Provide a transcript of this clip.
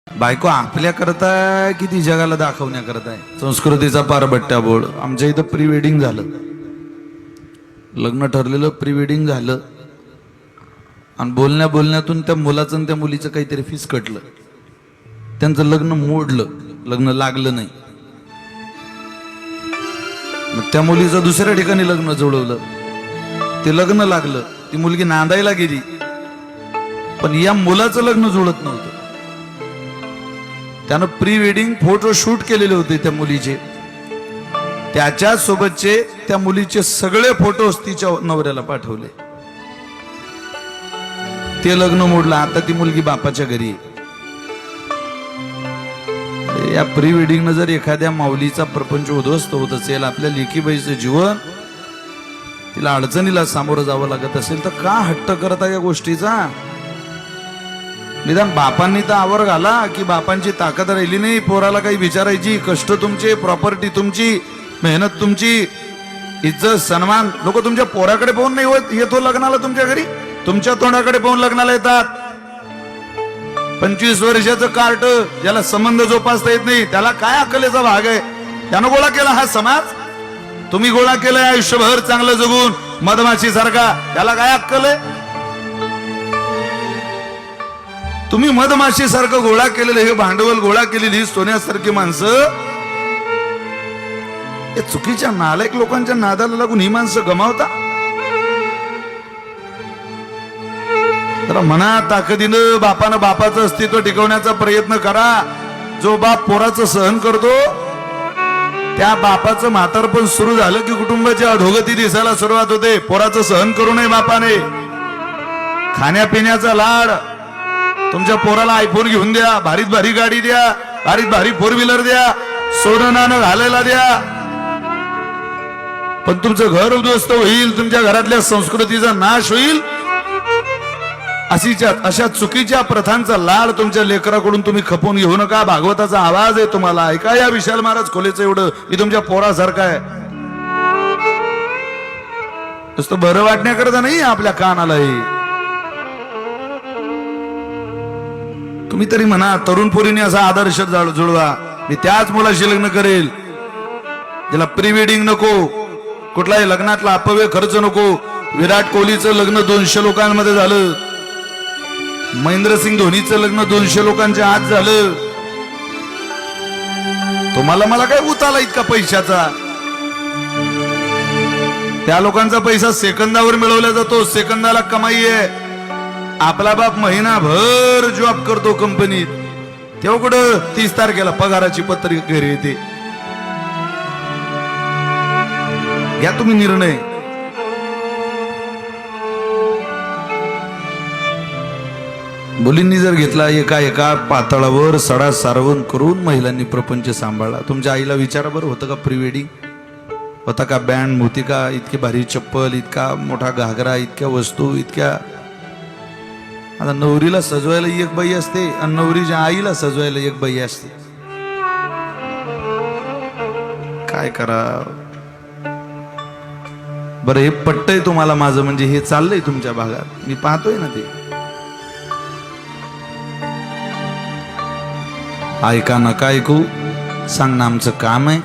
बायको आपल्या करताय की ती जगाला दाखवण्या करताय? संस्कृतीचा पारबट्ट्या बोर्ड. आमच्या इथं प्री वेडिंग झालं, लग्न ठरलेलं, प्री वेडिंग झालं आणि बोलण्यातून त्या मुलाचं आणि त्या मुलीचं काहीतरी फिसकटलं. त्यांचं लग्न मोडलं, लग्न लागलं नाही. मग त्या मुलीचं दुसऱ्या ठिकाणी लग्न जोडवलं, ते लग्न लागलं. ती मुलगी नांदायला गेली, पण या मुलाचं लग्न जुळत नव्हतं. त्यानं प्री वेडिंग फोटो शूट केलेले होते त्या मुलीचे. त्याच्या सोबतचे त्या मुलीचे सगळे फोटोज तिच्या नवऱ्याला पाठवले. ते लग्न मोडलं. आता ती मुलगी बापाच्या घरी आहे. या प्री वेडिंग जर एखाद्या माऊलीचा प्रपंच उद्ध्वस्त होत असेल, आपल्या लेकीबाईचं जीवन, तिला अडचणीला सामोरं जावं लागत असेल, तर का हट्ट करता या गोष्टीचा? निदान बापांनी तर आवर घाला की बापांची ताकद राहिली नाही पोराला काही विचारायची. कष्ट तुमचे, प्रॉपर्टी तुमची, मेहनत तुमची, इज्जत सन्मान. लोक तुमच्या पोराकडे पाहून नाही येतो लग्नाला तुमच्या घरी, तुमच्या तोंडाकडे पाहून लग्नाला येतात. 25 वर्षाचं कार्ट, ज्याला संबंध जोपासता येत नाही, त्याला काय अक्कलेचा भाग आहे? त्यानं गोळा केला हा समाज. तुम्ही गोळा केलाय आयुष्यभर चांगलं जगून मधमाशी सारखा, त्याला काय अक्कल आहे? तुम्ही मधमाशी सारखं गोळा केलेलं हे भांडवल, गोळा केलेली सोन्यासारखी माणसं, या चुकीच्या नालायक लोकांच्या नादाला लागून ही माणसं गमावता. तर म्हणा ताकदीनं बापानं बापाचं अस्तित्व टिकवण्याचा प्रयत्न करा. जो बाप पोराचं सहन करतो, त्या बापाचं म्हातारपण सुरू झालं की कुटुंबाची अधोगती दिसायला सुरुवात होते. पोराचं सहन करू नये बापाने. खाण्यापिण्याचा लाड, तुमच्या पोराला आयफोन घेऊन द्या, भारीत भारी गाडी द्या, भारीत भारी 4 व्हीलर द्या, सोनं नाणं घालायला द्या, पण तुमचं घर उद्ध्वस्त होईल, तुमच्या घरातल्या संस्कृतीचा नाश होईल. अशा चुकीच्या प्रथांचा लाड तुमच्या लेकराकडून तुम्ही खपवून घेऊ नका. भागवताचा आवाज आहे, तुम्हाला ऐका. या विशाल महाराज खोलेचं एवढं की तुमच्या पोरासारखं आहे. नुसतं बरं वाटण्याकरता नाही आपल्या कानाला हे. तुम्ही तरी म्हणा तरुण पोरीने असा आदर्श जुळवा, मी त्याच मुलाशी लग्न करेल, ज्याला प्री वेडिंग नको, कुठलाही लग्नातला अपव्यय खर्च नको. विराट कोहलीचं लग्न 200 लोकांमध्ये झालं, महेंद्रसिंग धोनीचं लग्न 200 लोकांच्या आत झालं. तुम्हाला मला काय उताला इतका पैशाचा? त्या लोकांचा पैसा सेकंदावर मिळवला जातो, सेकंदाला कमाई आहे. आपला बाप महिनाभर जॉब करतो कंपनीत, तेव्हा कुठं 30 तारखेला पगाराची पत्रिका घरी येते. घ्या तुम्ही निर्णय. मुलींनी जर घेतला एका पातळावर सडा सारवण करून महिलांनी प्रपंच सांभाळला. तुमच्या आईला विचारा बरं, होतं का प्री वेडिंग? होता का बँड, होती का इतकी भारी चप्पल, इतका मोठा घागरा, इतक्या वस्तू, इतक्या? आता नवरीला सजवायला एक बाई असते आणि नवरीच्या आईला सजवायला एक बाई असते. काय करा बरं? हे पटतंय तुम्हाला माझं? म्हणजे हे चाललंय तुमच्या भागात, मी पाहतोय ना ते. ऐका नका ऐकू, सांगणं आमचं काम आहे.